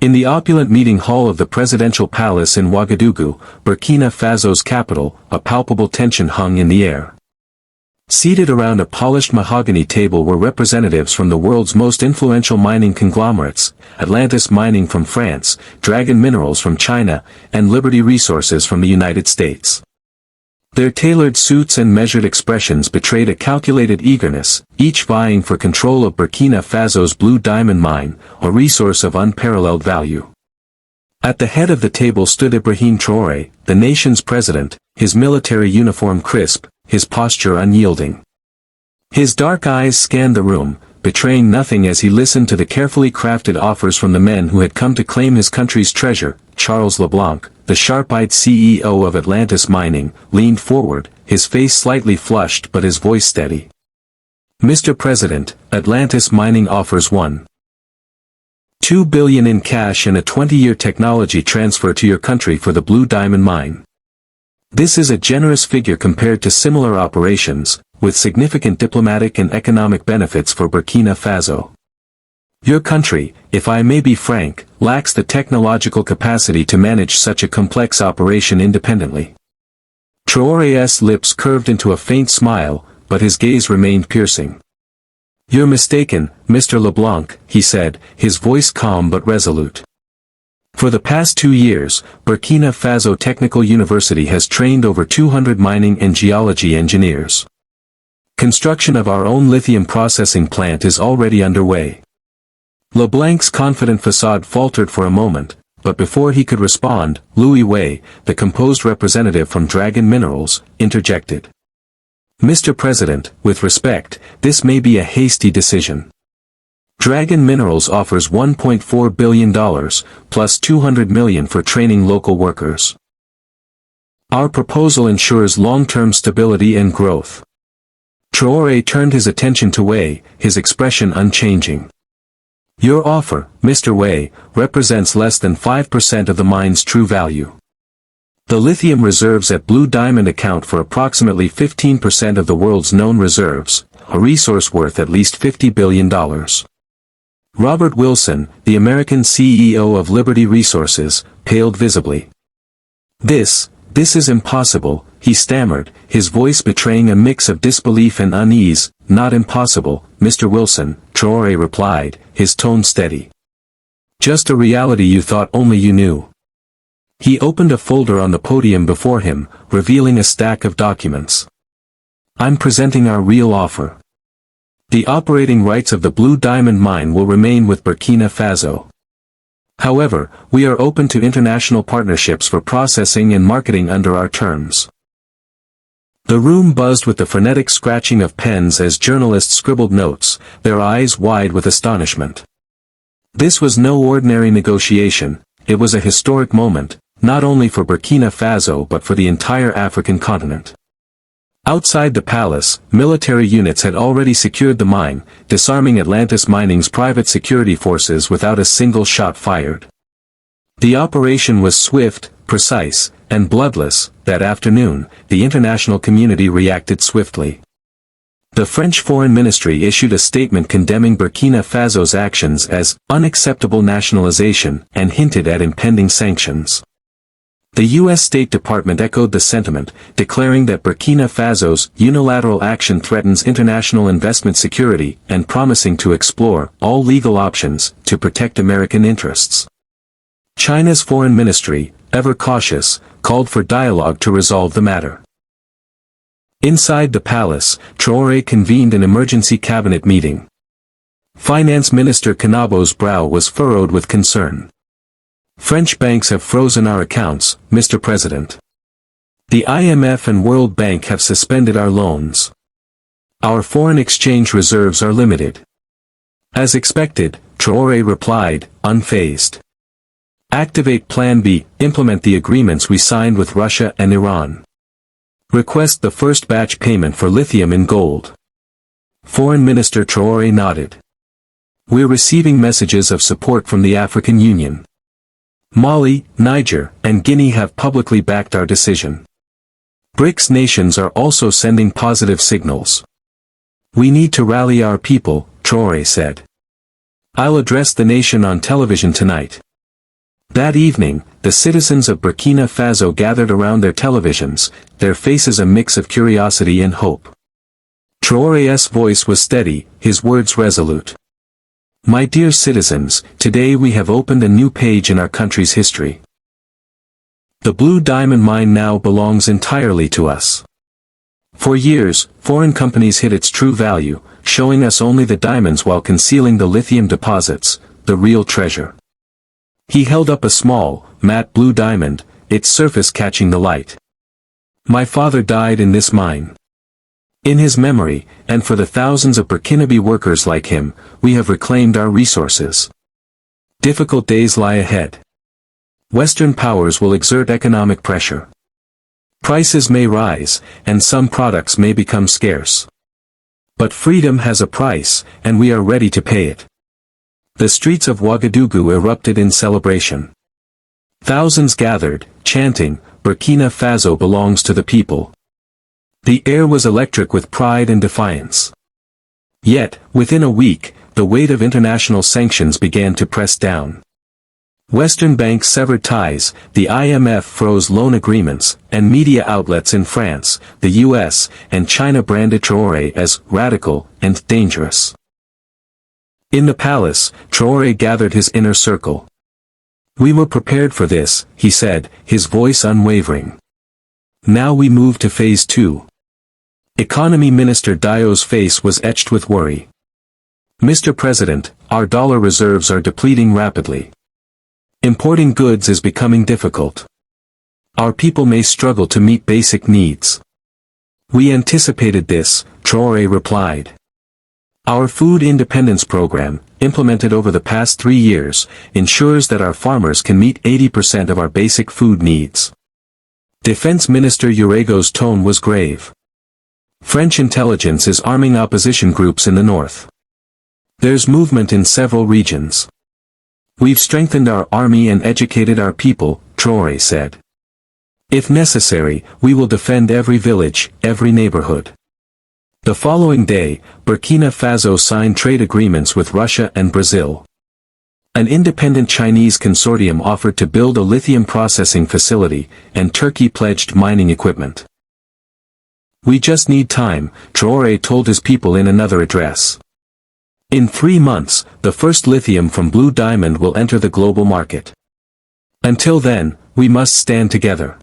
In the opulent meeting hall of the presidential palace in Ouagadougou, Burkina Faso's capital, a palpable tension hung in the air. Seated around a polished mahogany table were representatives from the world's most influential mining conglomerates, Atlantis Mining from France, Dragon Minerals from China, and Liberty Resources from the United States. Their tailored suits and measured expressions betrayed a calculated eagerness, each vying for control of Burkina Faso's blue diamond mine, a resource of unparalleled value. At the head of the table stood Ibrahim Traoré, the nation's president, his military uniform crisp, his posture unyielding. His dark eyes scanned the room, betraying nothing as he listened to the carefully crafted offers from the men who had come to claim his country's treasure. Charles LeBlanc, the sharp-eyed CEO of Atlantis Mining, leaned forward, his face slightly flushed but his voice steady. "Mr. President, Atlantis Mining offers $1.2 billion in cash and a 20-year technology transfer to your country for the blue diamond mine. This is a generous figure compared to similar operations, with significant diplomatic and economic benefits for Burkina Faso. Your country, if I may be frank, lacks the technological capacity to manage such a complex operation independently." Traoré's lips curved into a faint smile, but his gaze remained piercing. "You're mistaken, Mr. LeBlanc," he said, his voice calm but resolute. "For the past 2 years, Burkina Faso Technical University has trained over 200 mining and geology engineers. Construction of our own lithium processing plant is already underway." LeBlanc's confident facade faltered for a moment, but before he could respond, Louis Wei, the composed representative from Dragon Minerals, interjected. "Mr. President, with respect, this may be a hasty decision. Dragon Minerals offers $1.4 billion, plus $200 million for training local workers. Our proposal ensures long-term stability and growth." Traoré turned his attention to Wei, his expression unchanging. "Your offer, Mr. Wei, represents less than 5% of the mine's true value. The lithium reserves at Blue Diamond account for approximately 15% of the world's known reserves, a resource worth at least $50 billion. Robert Wilson, the American CEO of Liberty Resources, paled visibly. This is impossible," he stammered, his voice betraying a mix of disbelief and unease. "Not impossible, Mr. Wilson," Traoré replied, his tone steady. "Just a reality you thought only you knew." He opened a folder on the podium before him, revealing a stack of documents. "I'm presenting our real offer. The operating rights of the Blue Diamond mine will remain with Burkina Faso. However, we are open to international partnerships for processing and marketing under our terms." The room buzzed with the frenetic scratching of pens as journalists scribbled notes, their eyes wide with astonishment. This was no ordinary negotiation, it was a historic moment, not only for Burkina Faso but for the entire African continent. Outside the palace, military units had already secured the mine, disarming Atlantis Mining's private security forces without a single shot fired. The operation was swift, precise, and bloodless. That afternoon, the international community reacted swiftly. The French Foreign Ministry issued a statement condemning Burkina Faso's actions as unacceptable nationalization and hinted at impending sanctions. The U.S. State Department echoed the sentiment, declaring that Burkina Faso's unilateral action threatens international investment security and promising to explore all legal options to protect American interests. China's foreign ministry, ever cautious, called for dialogue to resolve the matter. Inside the palace, Traoré convened an emergency cabinet meeting. Finance Minister Kanabo's brow was furrowed with concern. "French banks have frozen our accounts, Mr. President. The IMF and World Bank have suspended our loans. Our foreign exchange reserves are limited." As expected, Traoré replied, unfazed. "Activate Plan B, implement the agreements we signed with Russia and Iran. Request the first batch payment for lithium in gold." Foreign Minister Traoré nodded. "We're receiving messages of support from the African Union. Mali, Niger, and Guinea have publicly backed our decision. BRICS nations are also sending positive signals. We need to rally our people," Traoré said. "I'll address the nation on television tonight. That evening, the citizens of Burkina Faso gathered around their televisions, their faces a mix of curiosity and hope. Traoré's voice was steady, his words resolute. My dear citizens, today we have opened a new page in our country's history. The blue diamond mine now belongs entirely to us. For years, foreign companies hid its true value, showing us only the diamonds while concealing the lithium deposits, the real treasure. He held up a small, matte blue diamond, its surface catching the light. My father died in this mine. In his memory, and for the thousands of Burkinabe workers like him, we have reclaimed our resources. Difficult days lie ahead. Western powers will exert economic pressure. Prices may rise, and some products may become scarce. But freedom has a price, and we are ready to pay it. The streets of Ouagadougou erupted in celebration. Thousands gathered, chanting, Burkina Faso belongs to the people. The air was electric with pride and defiance. Yet, within a week, the weight of international sanctions began to press down. Western banks severed ties, the IMF froze loan agreements, and media outlets in France, the US, and China branded Traoré as radical and dangerous. In the palace, Traoré gathered his inner circle. We were prepared for this, he said, his voice unwavering. Now we move to phase 2. Economy Minister Dio's face was etched with worry. Mr. President, our dollar reserves are depleting rapidly. Importing goods is becoming difficult. Our people may struggle to meet basic needs. We anticipated this, Traoré replied. Our food independence program, implemented over the past 3 years, ensures that our farmers can meet 80% of our basic food needs. Defense Minister Urigo's tone was grave. French intelligence is arming opposition groups in the north. There's movement in several regions. We've strengthened our army and educated our people, Traoré said. If necessary, we will defend every village, every neighborhood. The following day, Burkina Faso signed trade agreements with Russia and Brazil. An independent Chinese consortium offered to build a lithium processing facility, and Turkey pledged mining equipment. We just need time, Traoré told his people in another address. In 3 months, the first lithium from Blue Diamond will enter the global market. Until then, we must stand together.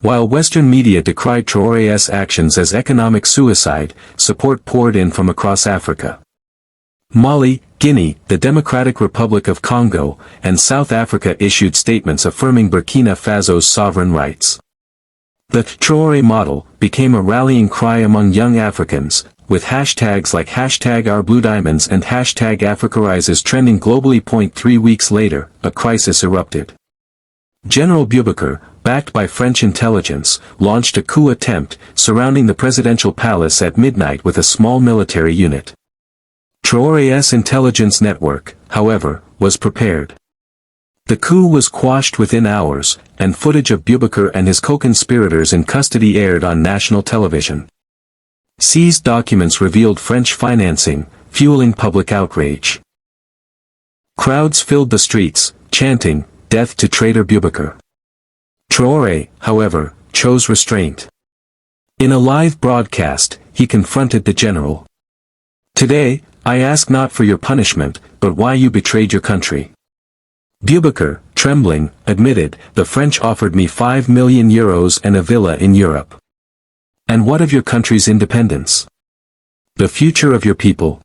While Western media decried Traoré's actions as economic suicide, support poured in from across Africa. Mali, Guinea, the Democratic Republic of Congo, and South Africa issued statements affirming Burkina Faso's sovereign rights. The Traoré model became a rallying cry among young Africans, with hashtags like #OurBlueDiamonds and #AfricaRises trending globally. 3 weeks later, a crisis erupted. General Boubacar, backed by French intelligence, launched a coup attempt, surrounding the presidential palace at midnight with a small military unit. Traoré's intelligence network, however, was prepared. The coup was quashed within hours, and footage of Boubacar and his co-conspirators in custody aired on national television. Seized documents revealed French financing, fueling public outrage. Crowds filled the streets, chanting, "Death to traitor Boubacar." Traoré, however, chose restraint. In a live broadcast, he confronted the general. "Today, I ask not for your punishment, but why you betrayed your country." Boubacar, trembling, admitted, "The French offered me €5 million and a villa in Europe. And what of your country's independence? The future of your people?"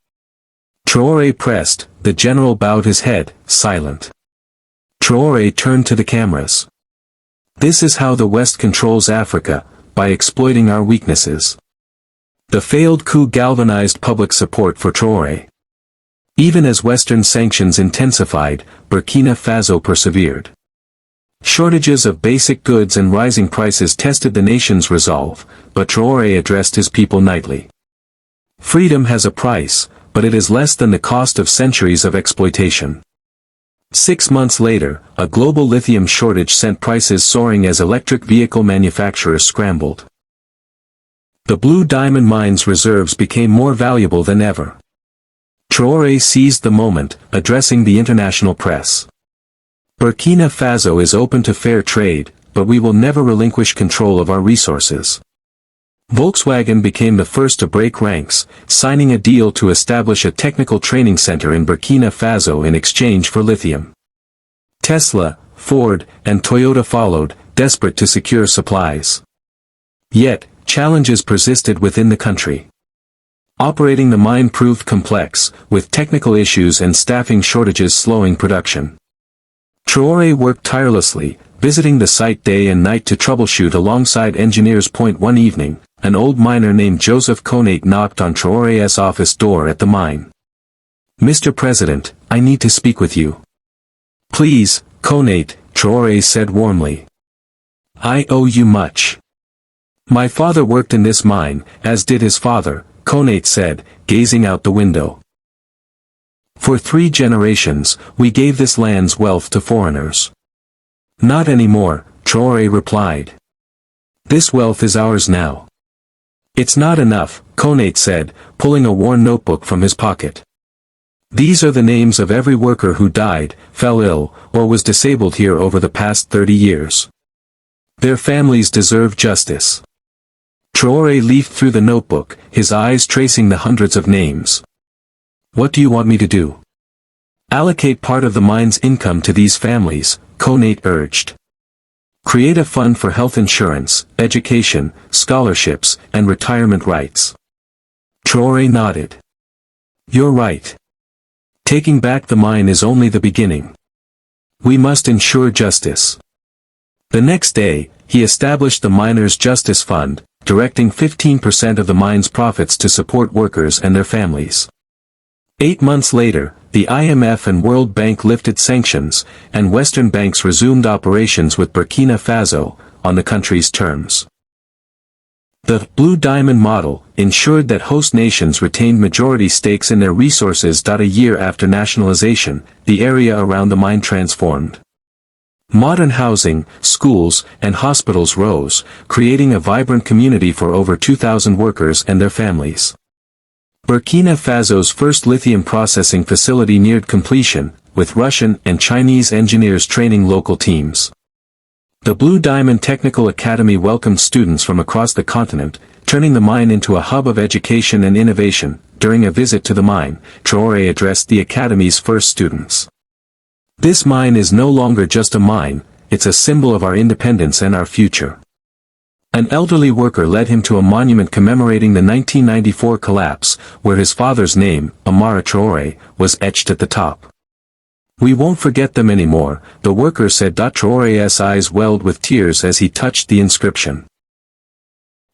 Traoré pressed, the general bowed his head, silent. Traoré turned to the cameras. "This is how the West controls Africa, by exploiting our weaknesses." The failed coup galvanized public support for Traoré. Even as Western sanctions intensified, Burkina Faso persevered. Shortages of basic goods and rising prices tested the nation's resolve, but Traoré addressed his people nightly. Freedom has a price, but it is less than the cost of centuries of exploitation. 6 months later, a global lithium shortage sent prices soaring as electric vehicle manufacturers scrambled. The Blue Diamond mine's reserves became more valuable than ever. Traoré seized the moment, addressing the international press. Burkina Faso is open to fair trade, but we will never relinquish control of our resources. Volkswagen became the first to break ranks, signing a deal to establish a technical training center in Burkina Faso in exchange for lithium. Tesla, Ford, and Toyota followed, desperate to secure supplies. Yet, challenges persisted within the country. Operating the mine proved complex, with technical issues and staffing shortages slowing production. Traoré worked tirelessly, visiting the site day and night to troubleshoot alongside engineers. One evening, an old miner named Joseph Konate knocked on Traoré's office door at the mine. "Mr. President, I need to speak with you." "Please, Konate," Traoré said warmly. "I owe you much. My father worked in this mine, as did his father," Konate said, gazing out the window. "For 3 generations, we gave this land's wealth to foreigners." "Not anymore," Traoré replied. "This wealth is ours now." "It's not enough," Konate said, pulling a worn notebook from his pocket. "These are the names of every worker who died, fell ill, or was disabled here over the past 30 years. Their families deserve justice." Traoré leafed through the notebook, his eyes tracing the hundreds of names. "What do you want me to do?" "Allocate part of the mine's income to these families," Konate urged. "Create a fund for health insurance, education, scholarships, and retirement rights." Traoré nodded. "You're right. Taking back the mine is only the beginning. We must ensure justice." The next day, he established the Miners' Justice Fund, directing 15% of the mine's profits to support workers and their families. 8 months later, the IMF and World Bank lifted sanctions, and Western banks resumed operations with Burkina Faso, on the country's terms. The Blue Diamond model ensured that host nations retained majority stakes in their resources. A year after nationalization, the area around the mine transformed. Modern housing, schools, and hospitals rose, creating a vibrant community for over 2,000 workers and their families. Burkina Faso's first lithium processing facility neared completion, with Russian and Chinese engineers training local teams. The Blue Diamond Technical Academy welcomed students from across the continent, turning the mine into a hub of education and innovation. During a visit to the mine, Traoré addressed the academy's first students. "This mine is no longer just a mine, it's a symbol of our independence and our future." An elderly worker led him to a monument commemorating the 1994 collapse, where his father's name, Amara Traoré, was etched at the top. "We won't forget them anymore," the worker said. Traoré's eyes welled with tears as he touched the inscription.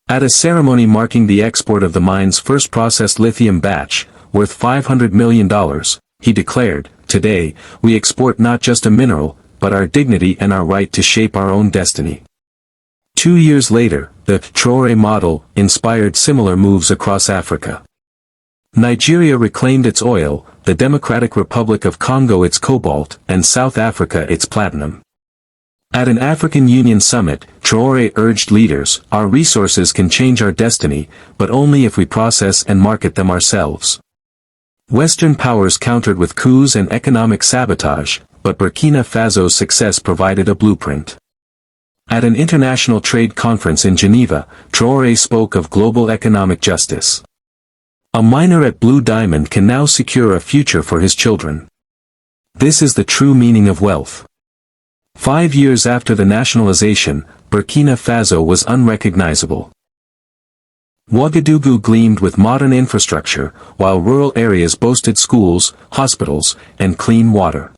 At a ceremony marking the export of the mine's first processed lithium batch, worth $500 million, he declared, "Today, we export not just a mineral, but our dignity and our right to shape our own destiny." 2 years later, the Traoré model inspired similar moves across Africa. Nigeria reclaimed its oil, the Democratic Republic of Congo its cobalt, and South Africa its platinum. At an African Union summit, Traoré urged leaders, "Our resources can change our destiny, but only if we process and market them ourselves." Western powers countered with coups and economic sabotage, but Burkina Faso's success provided a blueprint. At an international trade conference in Geneva, Traoré spoke of global economic justice. A miner at Blue Diamond can now secure a future for his children. This is the true meaning of wealth. 5 years after the nationalization, Burkina Faso was unrecognizable. Ouagadougou gleamed with modern infrastructure, while rural areas boasted schools, hospitals, and clean water.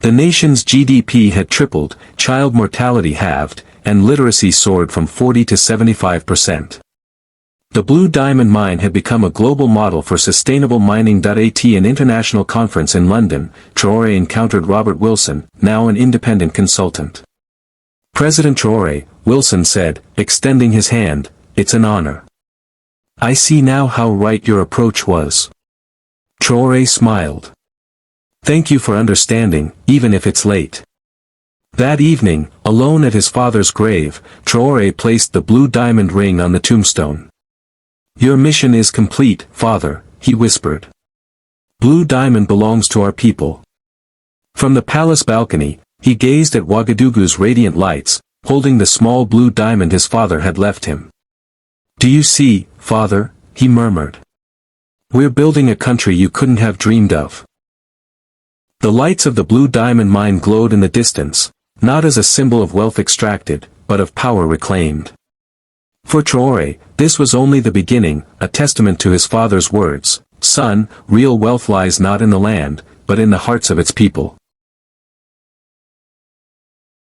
The nation's GDP had tripled, child mortality halved, and literacy soared from 40 to 75%. The Blue Diamond Mine had become a global model for sustainable mining. At an international conference in London, Traoré encountered Robert Wilson, now an independent consultant. "President Traoré," Wilson said, extending his hand, "it's an honor. I see now how right your approach was." Traoré smiled. "Thank you for understanding, even if it's late." That evening, alone at his father's grave, Traoré placed the Blue Diamond ring on the tombstone. "Your mission is complete, father," he whispered. "Blue Diamond belongs to our people." From the palace balcony, He gazed at Ouagadougou's radiant lights, holding the small blue diamond his father had left him. "Do you see, father?" he murmured. "We're building a country you couldn't have dreamed of." The lights of the blue diamond mine glowed in the distance, not as a symbol of wealth extracted, but of power reclaimed. For Traoré, this was only the beginning, a testament to his father's words, "Son, real wealth lies not in the land, but in the hearts of its people."